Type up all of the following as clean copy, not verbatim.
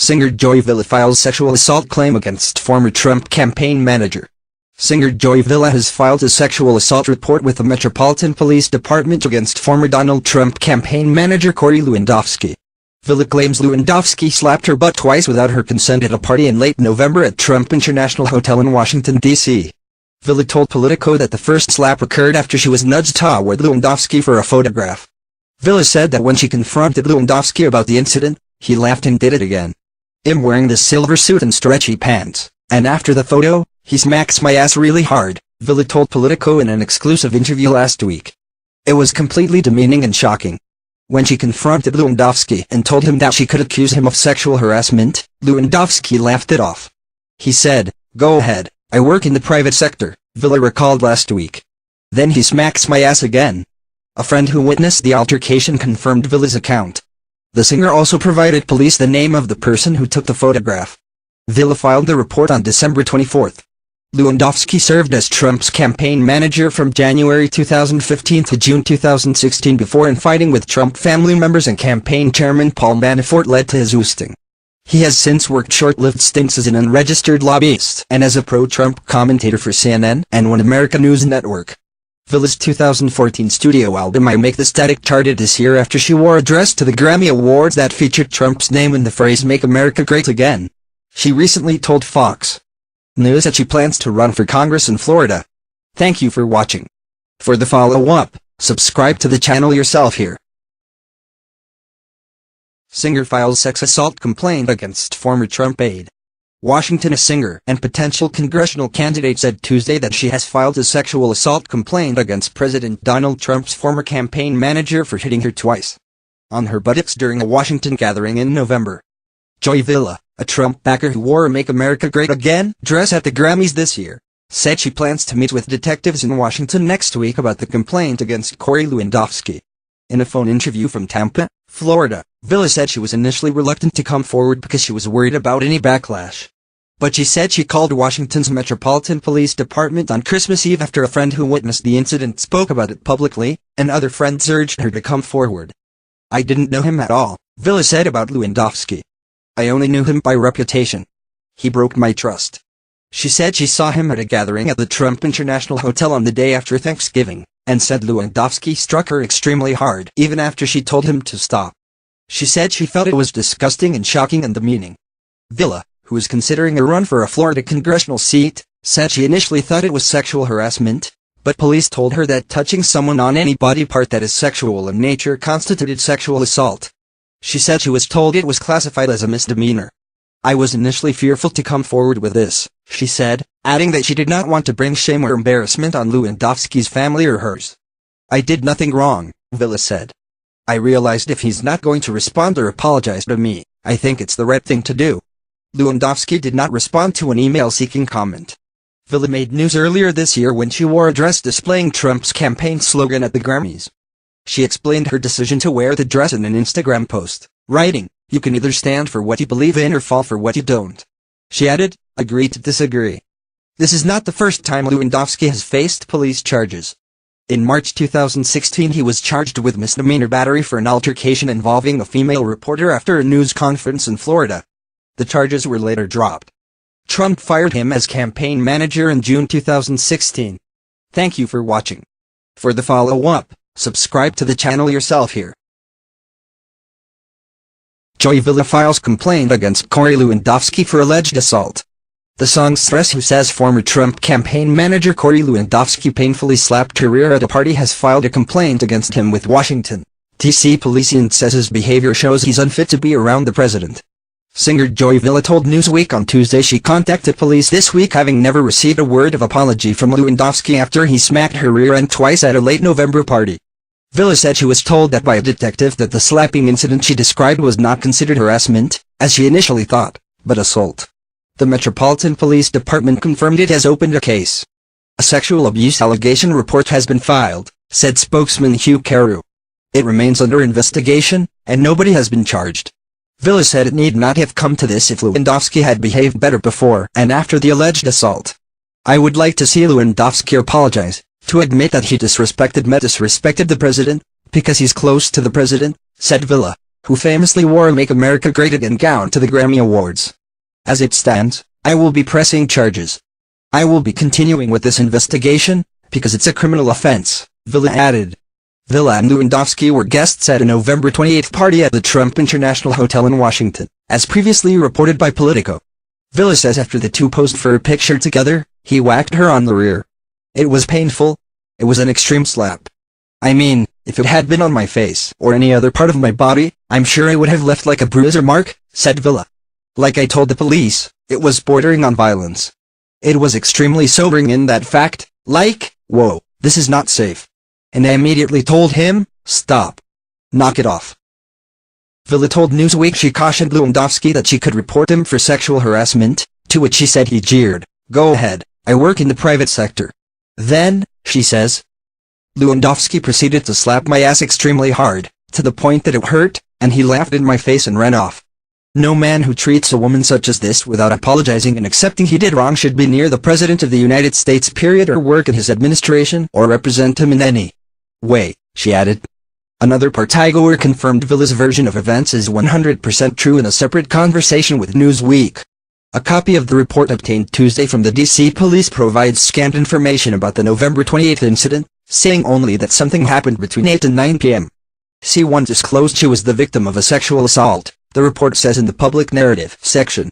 Singer Joy Villa files sexual assault claim against former Trump campaign manager. Singer Joy Villa has filed a sexual assault report with the Metropolitan Police Department against former Donald Trump campaign manager Corey Lewandowski. Villa claims Lewandowski slapped her butt twice without her consent at a party in late November at Trump International Hotel in Washington, D.C. Villa told Politico that the first slap occurred after she was nudged toward Lewandowski for a photograph. Villa said that when she confronted Lewandowski about the incident, he laughed and did it again. "I'm wearing this silver suit and stretchy pants, and after the photo, he smacks my ass really hard," Villa told Politico in an exclusive interview last week. "It was completely demeaning and shocking." When she confronted Lewandowski and told him that she could accuse him of sexual harassment, Lewandowski laughed it off. He said, "Go ahead, I work in the private sector," Villa recalled last week. "Then he smacks my ass again." A friend who witnessed the altercation confirmed Villa's account. The singer also provided police the name of the person who took the photograph. Villa filed the report on December 24. Lewandowski served as Trump's campaign manager from January 2015 to June 2016 before infighting with Trump family members and campaign chairman Paul Manafort led to his ousting. He has since worked short-lived stints as an unregistered lobbyist and as a pro-Trump commentator for CNN and One America News Network. Villa's 2014 studio album I Make the Static charted this year after she wore a dress to the Grammy Awards that featured Trump's name in the phrase "Make America Great Again." She recently told Fox News that she plans to run for Congress in Florida. Thank you for watching. For the follow-up, subscribe to the channel yourself here. Singer files sex assault complaint against former Trump aide. Washington. A singer and potential congressional candidate said Tuesday that she has filed a sexual assault complaint against President Donald Trump's former campaign manager for hitting her twice on her buttocks during a Washington gathering in November. Joy Villa, a Trump backer who wore a "Make America Great Again" dress at the Grammys this year, said she plans to meet with detectives in Washington next week about the complaint against Corey Lewandowski. In a phone interview from Tampa, Florida, Villa said she was initially reluctant to come forward because she was worried about any backlash. But she said she called Washington's Metropolitan Police Department on Christmas Eve after a friend who witnessed the incident spoke about it publicly, and other friends urged her to come forward. "I didn't know him at all," Villa said about Lewandowski. "I only knew him by reputation. He broke my trust." She said she saw him at a gathering at the Trump International Hotel on the day after Thanksgiving, and said Lewandowski struck her extremely hard even after she told him to stop. She said she felt it was disgusting and shocking and demeaning. Villa, who is considering a run for a Florida congressional seat, said she initially thought it was sexual harassment, but police told her that touching someone on any body part that is sexual in nature constituted sexual assault. She said she was told it was classified as a misdemeanor. "I was initially fearful to come forward with this," she said, adding that she did not want to bring shame or embarrassment on Lewandowski's family or hers. "I did nothing wrong," Villa said. "I realized if he's not going to respond or apologize to me, I think it's the right thing to do." Lewandowski did not respond to an email seeking comment. Villa made news earlier this year when she wore a dress displaying Trump's campaign slogan at the Grammys. She explained her decision to wear the dress in an Instagram post, writing, "You can either stand for what you believe in or fall for what you don't." She added, "Agree to disagree." This is not the first time Lewandowski has faced police charges. In March 2016 he was charged with misdemeanor battery for an altercation involving a female reporter after a news conference in Florida. The charges were later dropped. Trump fired him as campaign manager in June 2016. Thank you for watching. For the follow-up, subscribe to the channel yourself here. Joy Villa files complaint against Corey Lewandowski for alleged assault. The songstress who says former Trump campaign manager Corey Lewandowski painfully slapped her rear at a party has filed a complaint against him with Washington, D.C. police and says his behavior shows he's unfit to be around the president. Singer Joy Villa told Newsweek on Tuesday she contacted police this week having never received a word of apology from Lewandowski after he smacked her rear end twice at a late November party. Villa said she was told that by a detective that the slapping incident she described was not considered harassment, as she initially thought, but assault. The Metropolitan Police Department confirmed it has opened a case. A sexual abuse allegation report has been filed, said spokesman Hugh Carew. It remains under investigation, and nobody has been charged. Villa said it need not have come to this if Lewandowski had behaved better before and after the alleged assault. "I would like to see Lewandowski apologize, to admit that he disrespected the president, because he's close to the president," said Villa. who famously wore a Make America Great Again gown to the Grammy Awards. As it stands, I will be pressing charges. I will be continuing with this investigation, because it's a criminal offense, Villa added. Villa and Lewandowski were guests at a November 28 party at the Trump International Hotel in Washington, as previously reported by Politico. Villa says after the two posed for a picture together, he whacked her on the rear. It was painful. It was an extreme slap. I mean, if it had been on my face or any other part of my body, I'm sure it would have left like a bruise or mark, said Villa. Like I told the police, it was bordering on violence. It was extremely sobering in that fact, like, whoa, this is not safe. And I immediately told him, stop. Knock it off. Villa told Newsweek she cautioned Lewandowski that she could report him for sexual harassment, to which she said he jeered, go ahead, I work in the private sector. Then, she says, Lewandowski proceeded to slap my ass extremely hard, to the point that it hurt, and he laughed in my face and ran off. No man who treats a woman such as this without apologizing and accepting he did wrong should be near the President of the United States period or work in his administration or represent him in any way, she added. Another partygoer confirmed Villa's version of events is 100% true in a separate conversation with Newsweek. A copy of the report obtained Tuesday from the D.C. police provides scant information about the November 28 incident, saying only that something happened between 8 and 9 p.m. C1 disclosed she was the victim of a sexual assault, the report says in the public narrative section.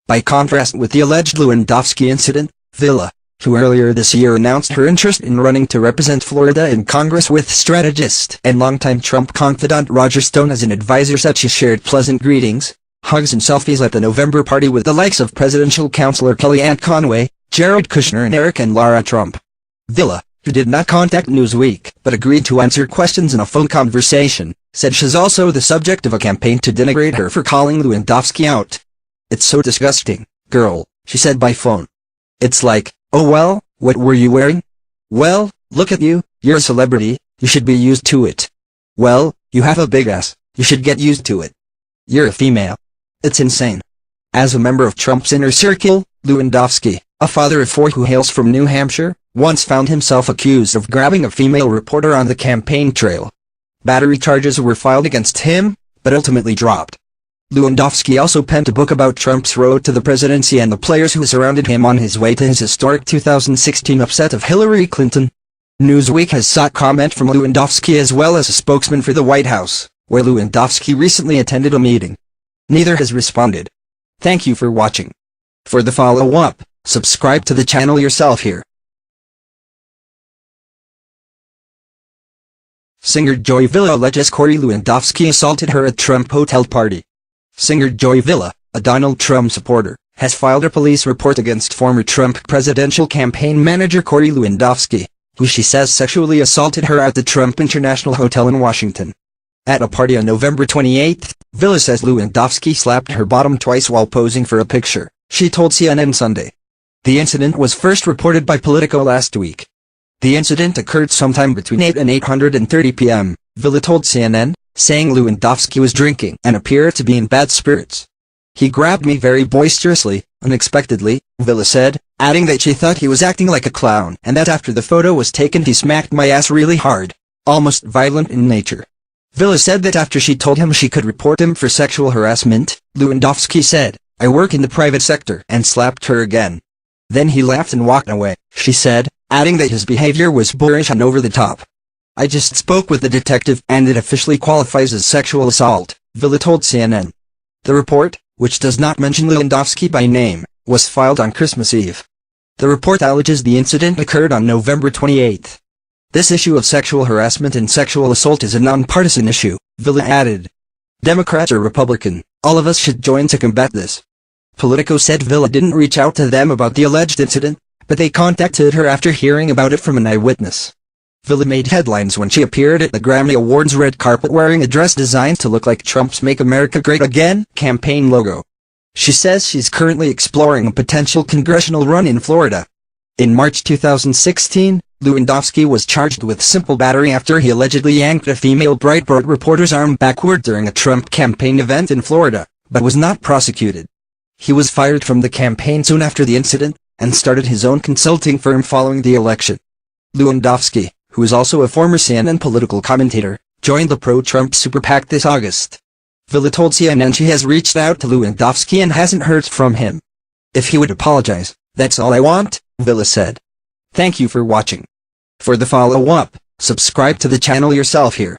By contrast with the alleged Lewandowski incident, Villa, who earlier this year announced her interest in running to represent Florida in Congress with strategist and longtime Trump confidant Roger Stone as an advisor, said she shared pleasant greetings, hugs and selfies at the November party with the likes of presidential counselor Kellyanne Conway, Jared Kushner and Eric and Lara Trump. Villa, who did not contact Newsweek but agreed to answer questions in a phone conversation, said she's also the subject of a campaign to denigrate her for calling Lewandowski out. It's so disgusting, girl, she said by phone. It's like, oh well, what were you wearing? Well, look at you, you're a celebrity, you should be used to it. Well, you have a big ass, you should get used to it. You're a female. It's insane. As a member of Trump's inner circle, Lewandowski, a father of 4 who hails from New Hampshire, once found himself accused of grabbing a female reporter on the campaign trail. Battery charges were filed against him, but ultimately dropped. Lewandowski also penned a book about Trump's road to the presidency and the players who surrounded him on his way to his historic 2016 upset of Hillary Clinton. Newsweek has sought comment from Lewandowski as well as a spokesman for the White House, where Lewandowski recently attended a meeting. Neither has responded. Thank you for watching. For the follow-up, subscribe to the channel yourself here. Singer Joy Villa alleges Corey Lewandowski assaulted her at Trump hotel party. Singer Joy Villa, a Donald Trump supporter, has filed a police report against former Trump presidential campaign manager Corey Lewandowski, who she says sexually assaulted her at the Trump International Hotel in Washington. At a party on November 28, Villa says Lewandowski slapped her bottom twice while posing for a picture, she told CNN Sunday. The incident was first reported by Politico last week. The incident occurred sometime between 8 and 8:30 p.m., Villa told CNN, saying Lewandowski was drinking and appeared to be in bad spirits. He grabbed me very boisterously, unexpectedly, Villa said, adding that she thought he was acting like a clown and that after the photo was taken he smacked my ass really hard, almost violent in nature. Villa said that after she told him she could report him for sexual harassment, Lewandowski said, I work in the private sector, and slapped her again. Then he laughed and walked away, she said, adding that his behavior was boorish and over the top. I just spoke with the detective and it officially qualifies as sexual assault, Villa told CNN. The report, which does not mention Lewandowski by name, was filed on Christmas Eve. The report alleges the incident occurred on November 28. This issue of sexual harassment and sexual assault is a nonpartisan issue, Villa added. Democrat or Republican, all of us should join to combat this. Politico said Villa didn't reach out to them about the alleged incident, but they contacted her after hearing about it from an eyewitness. Villa made headlines when she appeared at the Grammy Awards red carpet wearing a dress designed to look like Trump's Make America Great Again campaign logo. She says she's currently exploring a potential congressional run in Florida. In March 2016, Lewandowski was charged with simple battery after he allegedly yanked a female Breitbart reporter's arm backward during a Trump campaign event in Florida, but was not prosecuted. He was fired from the campaign soon after the incident, and started his own consulting firm following the election. Lewandowski, who is also a former CNN political commentator, joined the pro-Trump super PAC this August. Villa told CNN she has reached out to Lewandowski and hasn't heard from him. If he would apologize, that's all I want, Villa said. Thank you for watching. For the follow-up, subscribe to the channel yourself here.